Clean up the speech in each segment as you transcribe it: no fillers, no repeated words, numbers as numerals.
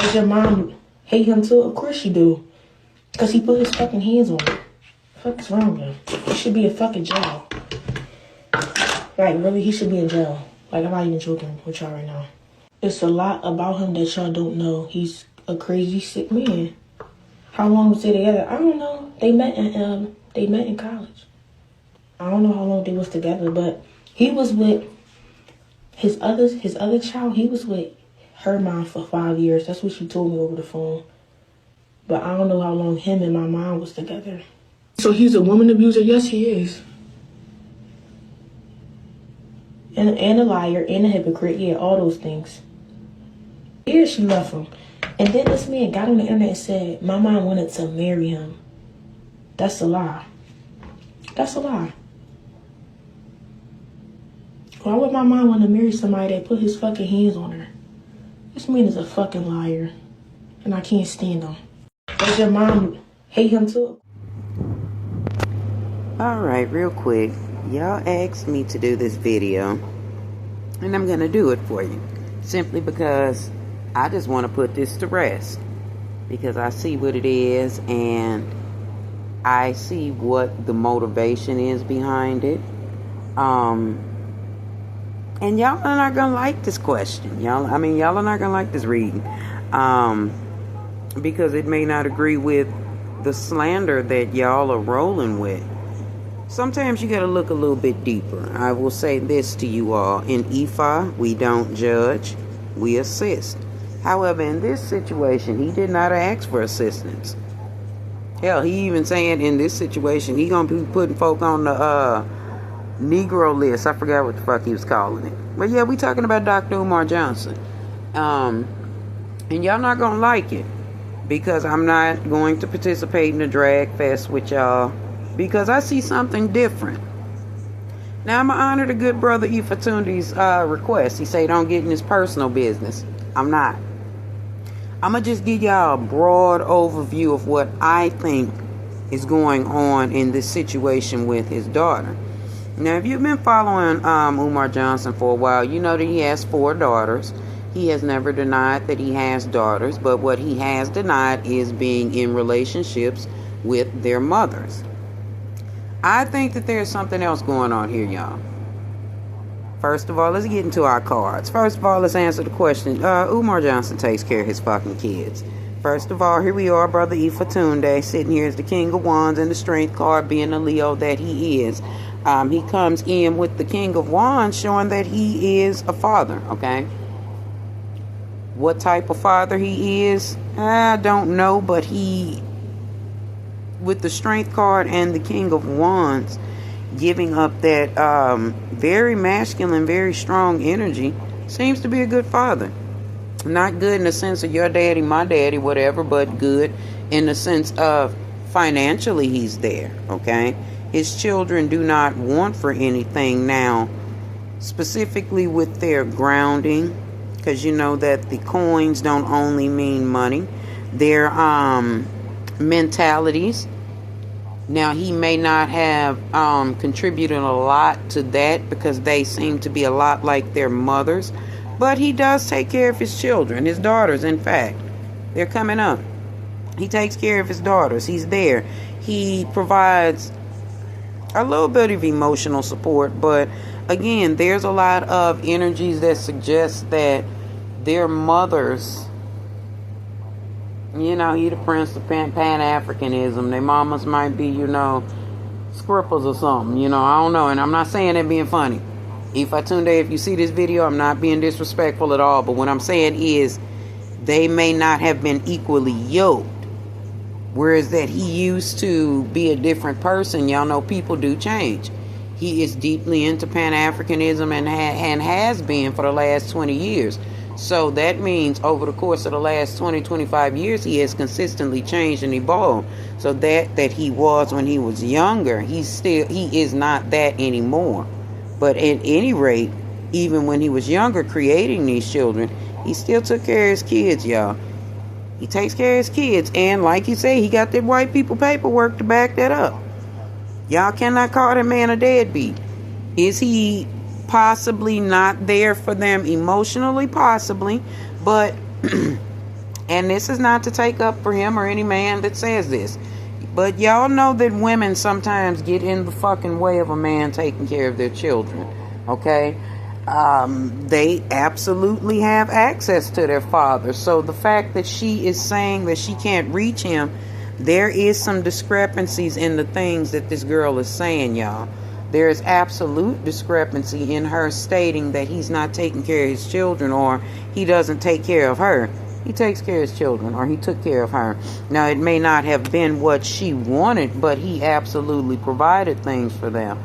Does your mom hate him too? Of course she do. Because he put his fucking hands on her. What the fuck's wrong with him? He should be in fucking jail. Like, really, he should be in jail. Like, I'm not even joking with y'all right now. It's a lot about him that y'all don't know. He's a crazy, sick man. How long was they together? I don't know. They met in college. I don't know how long they was together, but he was with his other child. He was with her mom for 5 years. That's what she told me over the phone. But I don't know how long him and my mom was together. So he's a woman abuser? Yes, he is. And a liar, and a hypocrite. Yeah, all those things. Here she left him. And then this man got on the internet and said, my mom wanted to marry him. That's a lie. That's a lie. Why would my mom want to marry somebody that put his fucking hands on her? This man is a fucking liar. And I can't stand him. Does your mom hate him too? Alright, real quick. Y'all asked me to do this video. And I'm going to do it for you. Simply because I just want to put this to rest. Because I see what it is. And I see what the motivation is behind it. And y'all are not going to like this question. Y'all are not going to like this reading. Because it may not agree with the slander that y'all are rolling with. Sometimes you got to look a little bit deeper. I will say this to you all. In Ifa, we don't judge, we assist. However, in this situation, he did not ask for assistance. Hell, he even saying in this situation, he going to be putting folk on the Negro list. I forgot what the fuck he was calling it. But yeah, we talking about Dr. Umar Johnson. And y'all not going to like it. Because I'm not going to participate in a drag fest with y'all. Because I see something different. Now, I'm going to honor the good brother Ifatundi's request. He say don't get in his personal business. I'm not. I'm going to just give y'all a broad overview of what I think is going on in this situation with his daughter. Now, if you've been following Umar Johnson for a while, you know that he has 4 daughters. He has never denied that he has daughters. But what he has denied is being in relationships with their mothers. I think that there's something else going on here, y'all. First of all, let's get into our cards. First of all, let's answer the question. Umar Johnson takes care of his fucking kids. First of all, here we are, Brother Ifatunde, sitting here as the King of Wands and the Strength card, being the Leo that he is. He comes in with the King of Wands, showing that he is a father, okay? What type of father he is, I don't know, but he... with the Strength card and the King of Wands giving up that very masculine, very strong energy, seems to be a good father. Not good in the sense of your daddy, my daddy, whatever, but good in the sense of financially he's there, okay? His children do not want for anything now, specifically with their grounding, because you know that the coins don't only mean money. Their mentalities. Now, he may not have contributed a lot to that because they seem to be a lot like their mothers. But he does take care of his children, his daughters, in fact. They're coming up. He takes care of his daughters. He's there. He provides a little bit of emotional support. But, again, there's a lot of energies that suggest that their mothers... you know, he the prince of Pan-Africanism. Their mamas might be, you know, scripples or something. You know, I don't know. And I'm not saying that being funny. Ifatunde, if you see this video, I'm not being disrespectful at all. But what I'm saying is they may not have been equally yoked. Whereas that he used to be a different person. Y'all know people do change. He is deeply into Pan-Africanism and has been for the last 20 years. So that means over the course of the last 20, 25 years, he has consistently changed and evolved. So that he was when he was younger, he is not that anymore. But at any rate, even when he was younger creating these children, he still took care of his kids, y'all. He takes care of his kids. And like you say, he got that white people paperwork to back that up. Y'all cannot call that man a deadbeat. Is he possibly not there for them emotionally? Possibly. But And this is not to take up for him or any man that says this. But y'all know that women sometimes get in the fucking way of a man taking care of their children. Okay? They absolutely have access to their father. So the fact that she is saying that she can't reach him, there is some discrepancies in the things that this girl is saying, y'all. There is absolute discrepancy in her stating that he's not taking care of his children, or he doesn't take care of her. He takes care of his children, or he took care of her. Now, it may not have been what she wanted, but he absolutely provided things for them.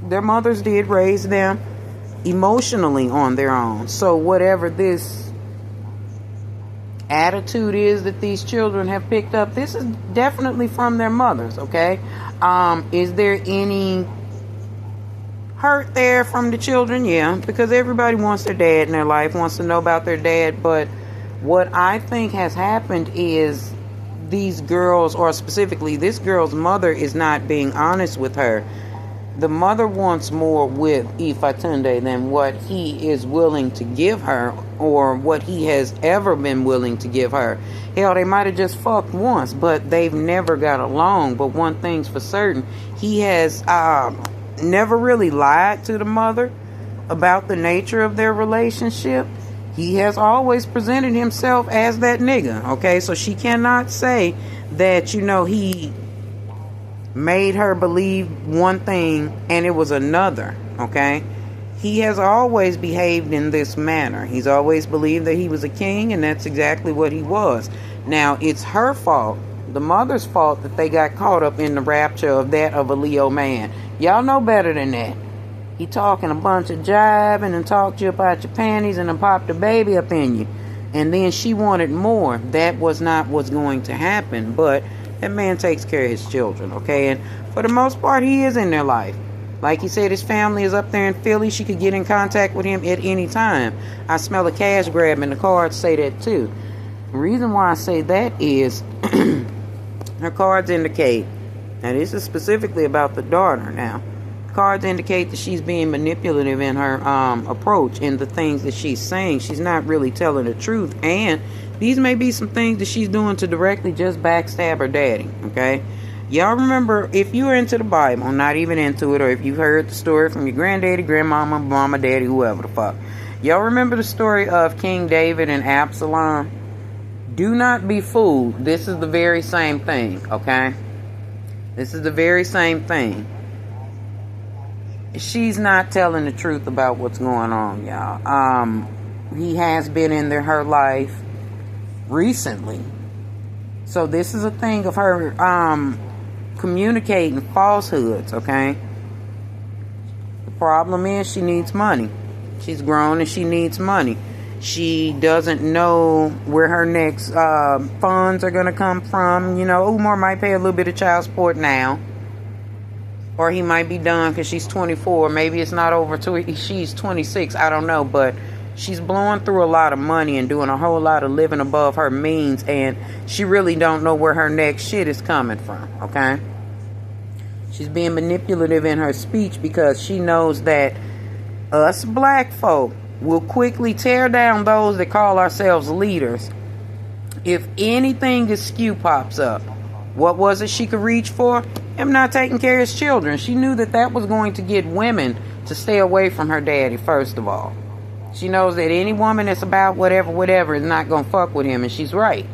Their mothers did raise them emotionally on their own. So whatever this attitude is that these children have picked up, this is definitely from their mothers, okay? Is there any hurt there from the children? Yeah, because everybody wants their dad in their life, wants to know about their dad. But what I think has happened is these girls, or specifically this girl's mother, is not being honest with her. The mother wants more with Ifatunde than what he is willing to give her, or what he has ever been willing to give her. Hell, they might have just fucked once, but they've never got along. But one thing's for certain, he has never really lied to the mother about the nature of their relationship. He has always presented himself as that nigga, okay? So she cannot say that, he made her believe one thing and it was another, okay? He has always behaved in this manner. He's always believed that he was a king, and that's exactly what he was. Now, it's her fault, the mother's fault, that they got caught up in the rapture of a Leo man. Y'all know better than that. He talking a bunch of jive and then talked to you about your panties and then popped the baby up in you. And then she wanted more. That was not what's going to happen. But that man takes care of his children, okay? And for the most part, he is in their life. Like he said, his family is up there in Philly. She could get in contact with him at any time. I smell a cash grab, and the cards say that too. The reason why I say that is her cards indicate, and this is specifically about the daughter now, cards indicate that she's being manipulative in her approach in the things that she's saying. She's not really telling the truth, and these may be some things that she's doing to directly just backstab her daddy, okay? Y'all remember, if you are into the Bible, not even into it, or if you've heard the story from your granddaddy, grandmama, mama, daddy, whoever the fuck. Y'all remember the story of King David and Absolom? Do not be fooled. This is the very same thing, okay? This is the very same thing. She's not telling the truth about what's going on, y'all. He has been in her life recently. So this is a thing of her communicating falsehoods, okay? The problem is she needs money. She's grown and she needs money. She doesn't know where her next funds are going to come from. Umar might pay a little bit of child support now. Or he might be done because she's 24. Maybe it's not over till she's 26. I don't know. But she's blowing through a lot of money and doing a whole lot of living above her means. And she really don't know where her next shit is coming from. Okay? She's being manipulative in her speech because she knows that us black folk will quickly tear down those that call ourselves leaders if anything askew pops up. What was it she could reach for? Him not taking care of his children. She knew that was going to get women to stay away from her daddy, first of all. She knows that any woman that's about whatever is not going to fuck with him, and she's right.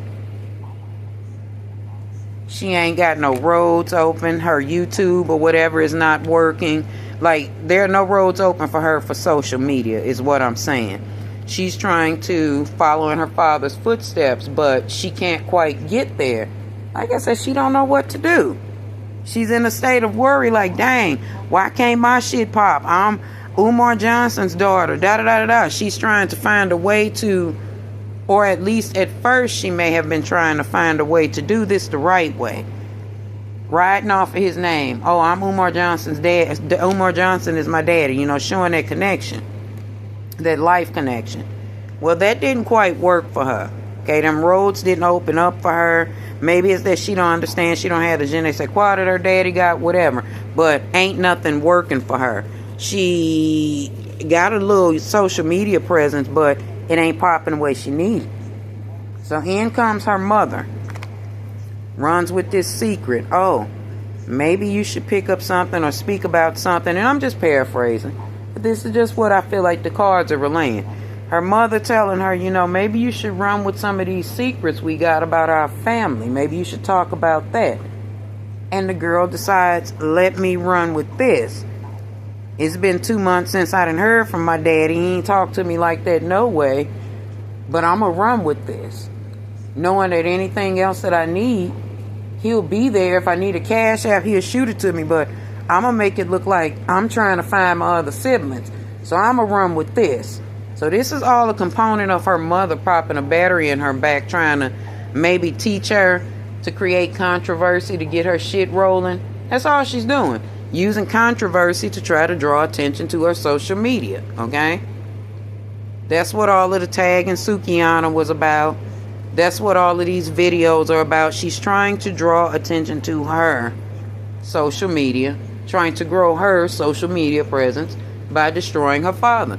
She ain't got no roads open. Her YouTube or whatever is not working. Like, there are no roads open for her for social media, is what I'm saying. She's trying to follow in her father's footsteps, but she can't quite get there. Like I said, she don't know what to do. She's in a state of worry, like, dang, why can't my shit pop? I'm Umar Johnson's daughter, da-da-da-da-da. She's trying to find a way to, or at least at first she may have been trying to find a way to do this the right way. Riding off of his name. Oh, I'm Umar Johnson's dad. Umar Johnson is my daddy, showing that connection. That life connection. Well, that didn't quite work for her. Okay, them roads didn't open up for her. Maybe it's that she don't understand. She don't have the je ne sais quoi that her daddy got, whatever. But ain't nothing working for her. She got a little social media presence, but it ain't popping the way she needs. So in comes her mother. Runs with this secret. Oh, maybe you should pick up something or speak about something. And I'm just paraphrasing. But this is just what I feel like the cards are relaying. Her mother telling her, maybe you should run with some of these secrets we got about our family. Maybe you should talk about that. And the girl decides, let me run with this. It's been 2 months since I done heard from my daddy. He ain't talked to me like that, no way. But I'm going to run with this. Knowing that anything else that I need, he'll be there. If I need a cash app, he'll shoot it to me. But I'm going to make it look like I'm trying to find my other siblings. So I'm going to run with this. So this is all a component of her mother popping a battery in her back, trying to maybe teach her to create controversy to get her shit rolling. That's all she's doing. Using controversy to try to draw attention to her social media, okay? That's what all of the tag and Sukiana was about. That's what all of these videos are about. She's trying to draw attention to her social media, trying to grow her social media presence by destroying her father.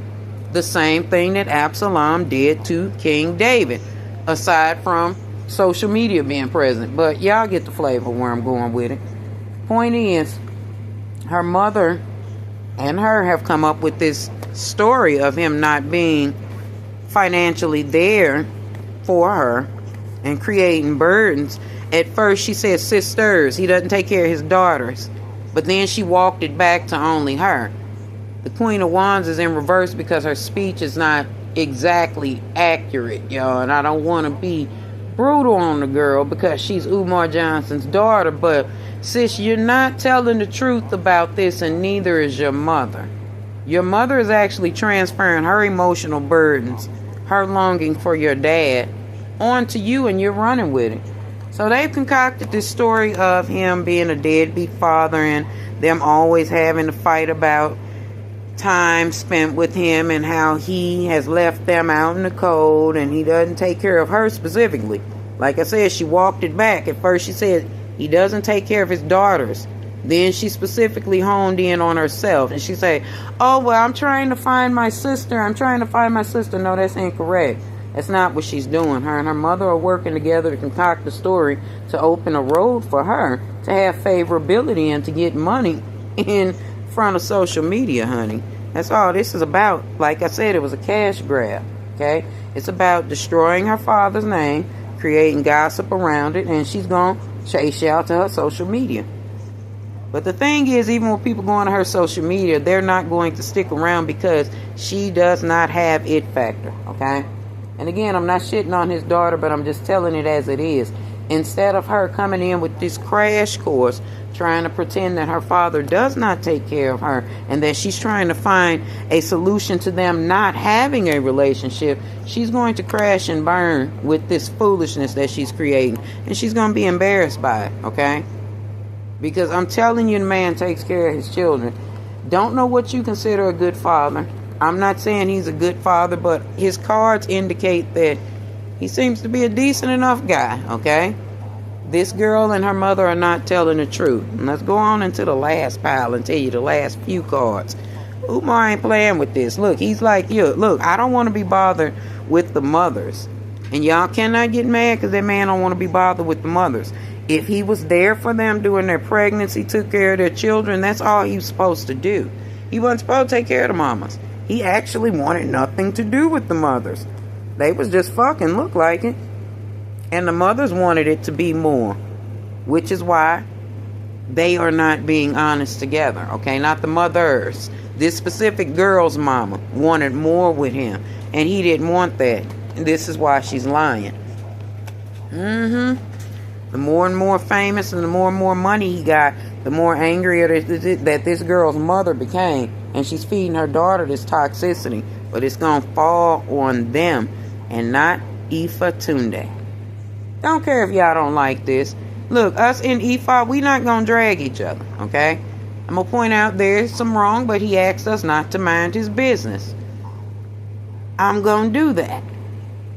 The same thing that Absolom did to King David, aside from social media being present. But y'all get the flavor where I'm going with it. Point is, her mother and her have come up with this story of him not being financially there for her and creating burdens. At first she said sisters, he doesn't take care of his daughters, but then she walked it back to only her. The Queen of Wands is in reverse because her speech is not exactly accurate, y'all, and I don't want to be brutal on the girl because she's Umar Johnson's daughter, but sis, you're not telling the truth about this, and neither is your mother. Your mother is actually transferring her emotional burdens, her longing for your dad, onto you, and you're running with it. So they've concocted this story of him being a deadbeat father and them always having to fight about time spent with him and how he has left them out in the cold and he doesn't take care of her specifically. Like I said, she walked it back. At first she said he doesn't take care of his daughters. Then she specifically honed in on herself and she said, oh, well, I'm trying to find my sister. No, that's incorrect. That's not what she's doing. Her and her mother are working together to concoct a story to open a road for her to have favorability and to get money in front of social media, honey. That's all this is about. Like I said, it was a cash grab, okay? It's about destroying her father's name, creating gossip around it, and she's going to chase you out to her social media. But the thing is, even when people go on to her social media, they're not going to stick around because she does not have it factor, okay? And again, I'm not shitting on his daughter, but I'm just telling it as it is. Instead of her coming in with this crash course, trying to pretend that her father does not take care of her and that she's trying to find a solution to them not having a relationship, she's going to crash and burn with this foolishness that she's creating. And she's going to be embarrassed by it, okay? Because I'm telling you, the man takes care of his children. Don't know what you consider a good father. I'm not saying he's a good father, but his cards indicate that he seems to be a decent enough guy, okay? This girl and her mother are not telling the truth. And let's go on into the last pile and tell you the last few cards. Umar ain't playing with this. Look, he's like, you. Look, I don't want to be bothered with the mothers. And y'all cannot get mad because that man don't want to be bothered with the mothers. If he was there for them during their pregnancy, took care of their children, that's all he was supposed to do. He wasn't supposed to take care of the mamas. He actually wanted nothing to do with the mothers. They was just fucking look like it. And the mothers wanted it to be more. Which is why they are not being honest together. Okay, not the mothers. This specific girl's mama wanted more with him. And he didn't want that. And this is why she's lying. The more and more famous and the more money he got, the more angrier that this girl's mother became. And she's feeding her daughter this toxicity. But it's going to fall on them and not Ifa Tunde. Don't care if y'all don't like this. Look, us in Ifa, we not going to drag each other, okay? I'm going to point out there's some wrong, but he asked us not to mind his business. I'm going to do that.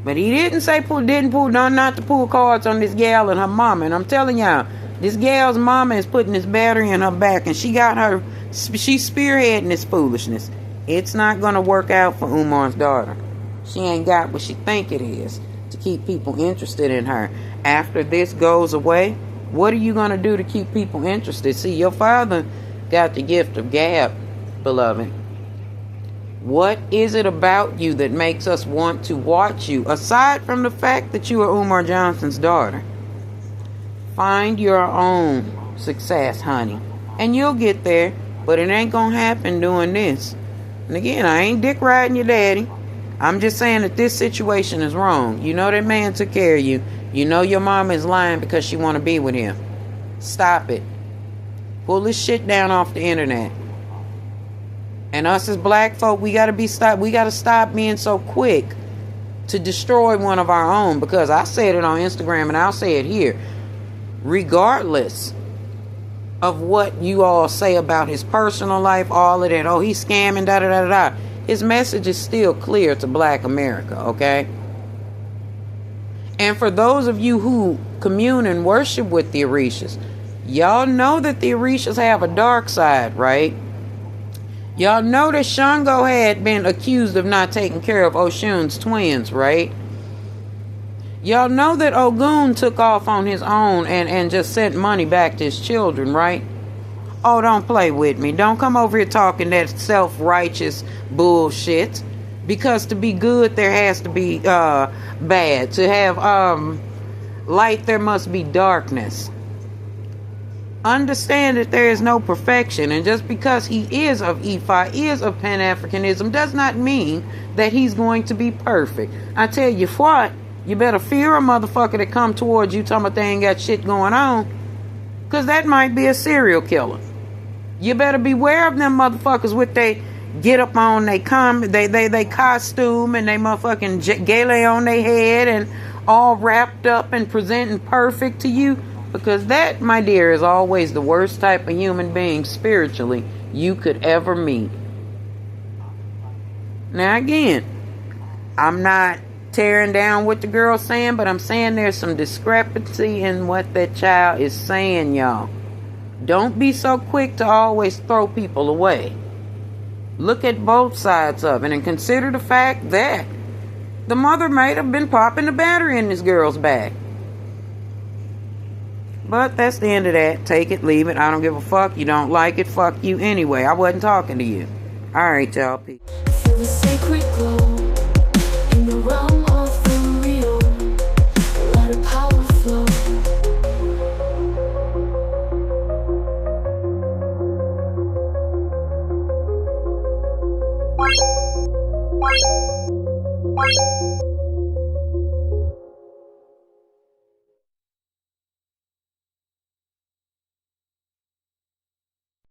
But he didn't say not to pull cards on this gal and her mama. And I'm telling y'all, this gal's mama is putting this battery in her back. And she's spearheading this foolishness. It's not going to work out for Umar's daughter. She ain't got what she think it is to keep people interested in her. After this goes away, what are you going to do to keep people interested? See, your father got the gift of gab, beloved. What is it about you that makes us want to watch you, aside from the fact that you are Umar Johnson's daughter? Find your own success, honey, and you'll get there, but it ain't gonna happen doing this. And again, I ain't dick riding your daddy. I'm just saying that this situation is wrong. You know that man took care of you. You know your mama is lying because she want to be with him. Stop it. Pull this shit down off the internet. And us as black folk, we gotta stop being so quick to destroy one of our own. Because I said it on Instagram and I'll say it here. Regardless of what you all say about his personal life, all of that, oh, he's scamming, da da da da. His message is still clear to black America, okay? And for those of you who commune and worship with the Orishas, y'all know that the Orishas have a dark side, right? Y'all know that Shango had been accused of not taking care of Oshun's twins, right? Y'all know that Ogun took off on his own and just sent money back to his children, right? Oh, don't play with me. Don't come over here talking that self-righteous bullshit. Because to be good, there has to be bad. To have light, there must be darkness. Understand that there is no perfection, and just because he is of Ifa, is of Pan-Africanism, does not mean that he's going to be perfect. I tell you what, you better fear a motherfucker that come towards you talking about they ain't got shit going on, because that might be a serial killer. You better beware of them motherfuckers with they get up on they costume and they motherfucking gele on their head and all wrapped up and presenting perfect to you. Because that, my dear, is always the worst type of human being spiritually you could ever meet. Now again, I'm not tearing down what the girl's saying, but I'm saying there's some discrepancy in what that child is saying, y'all. Don't be so quick to always throw people away. Look at both sides of it and consider the fact that the mother might have been popping the battery in this girl's back. But that's the end of that. Take it, leave it. I don't give a fuck. You don't like it, fuck you anyway. I wasn't talking to you. Alright, y'all. Peace. Feel the sacred glow in the realm of the real. Let a power flow.